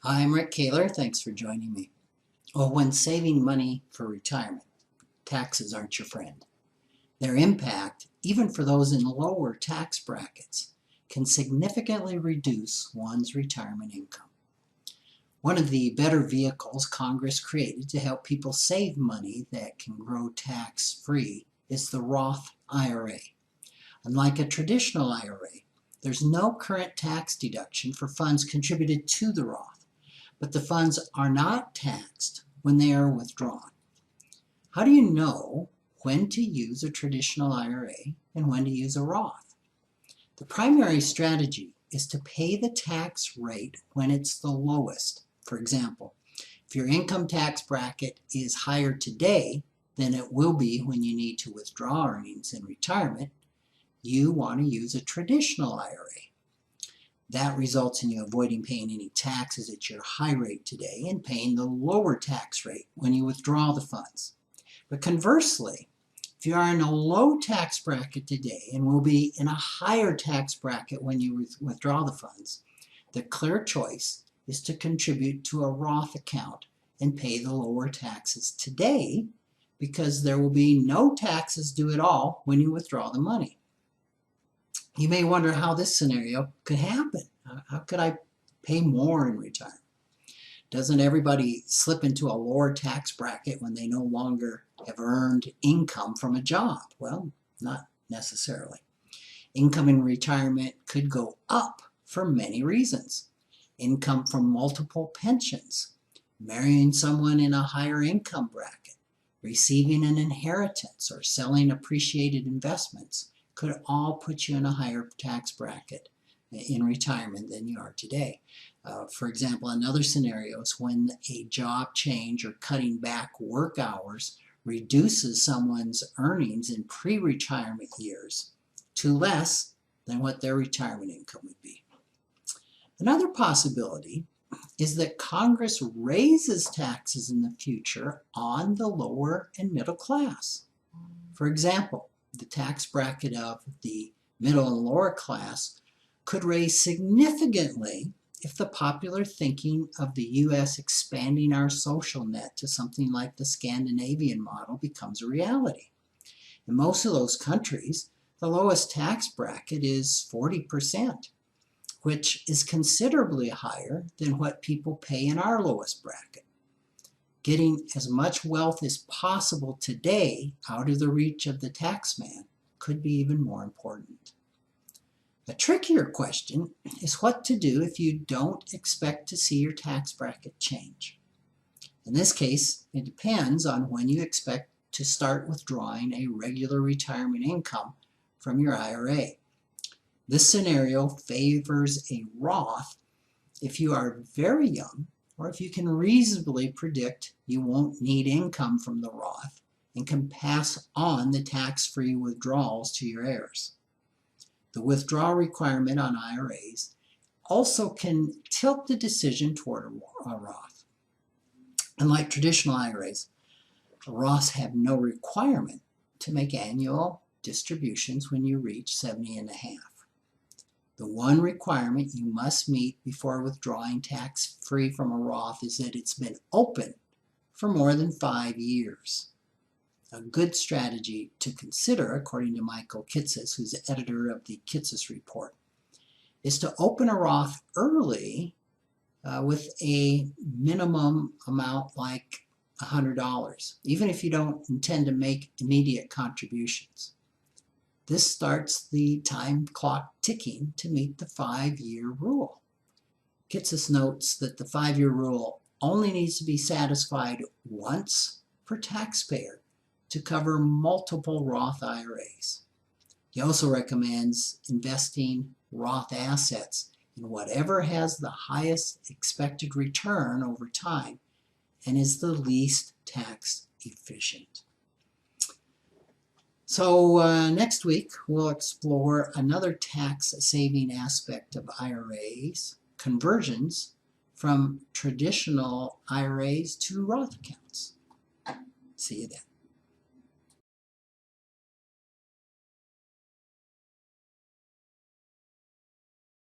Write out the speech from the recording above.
Hi, I'm Rick Kaler. Thanks for joining me. Well, when saving money for retirement, taxes aren't your friend. Their impact, even for those in lower tax brackets, can significantly reduce one's retirement income. One of the better vehicles Congress created to help people save money that can grow tax-free is the Roth IRA. Unlike a traditional IRA, there's no current tax deduction for funds contributed to the Roth, but the funds are not taxed when they are withdrawn. How do you know when to use a traditional IRA and when to use a Roth? The primary strategy is to pay the tax rate when it's the lowest. For example, if your income tax bracket is higher today than it will be when you need to withdraw earnings in retirement, you want to use a traditional IRA. That results in you avoiding paying any taxes at your high rate today and paying the lower tax rate when you withdraw the funds. But conversely, if you are in a low tax bracket today and will be in a higher tax bracket when you withdraw the funds, the clear choice is to contribute to a Roth account and pay the lower taxes today, because there will be no taxes due at all when you withdraw the money. You may wonder how this scenario could happen. How could I pay more in retirement? Doesn't everybody slip into a lower tax bracket when they no longer have earned income from a job? Well, not necessarily. Income in retirement could go up for many reasons. Income from multiple pensions, marrying someone in a higher income bracket, receiving an inheritance, or selling appreciated investments could all put you in a higher tax bracket in retirement than you are today. For example, another scenario is when a job change or cutting back work hours reduces someone's earnings in pre-retirement years to less than what their retirement income would be. Another possibility is that Congress raises taxes in the future on the lower and middle class. For example, the tax bracket of the middle and lower class could raise significantly if the popular thinking of the U.S. expanding our social net to something like the Scandinavian model becomes a reality. In most of those countries, the lowest tax bracket is 40%, which is considerably higher than what people pay in our lowest bracket. Getting as much wealth as possible today out of the reach of the taxman could be even more important. A trickier question is what to do if you don't expect to see your tax bracket change. In this case, it depends on when you expect to start withdrawing a regular retirement income from your IRA. This scenario favors a Roth if you are very young, or if you can reasonably predict you won't need income from the Roth and can pass on the tax-free withdrawals to your heirs. The withdrawal requirement on IRAs also can tilt the decision toward a Roth. Unlike traditional IRAs, Roths have no requirement to make annual distributions when you reach 70 and a half. The one requirement you must meet before withdrawing tax-free from a Roth is that it's been open for more than 5 years. A good strategy to consider, according to Michael Kitces, who's the editor of the Kitces Report, is to open a Roth early with a minimum amount like $100, even if you don't intend to make immediate contributions. This starts the time clock ticking to meet the 5-year rule. Kitces notes that the 5-year rule only needs to be satisfied once per taxpayer to cover multiple Roth IRAs. He also recommends investing Roth assets in whatever has the highest expected return over time and is the least tax efficient. So next week, we'll explore another tax-saving aspect of IRAs, conversions from traditional IRAs to Roth accounts. See you then.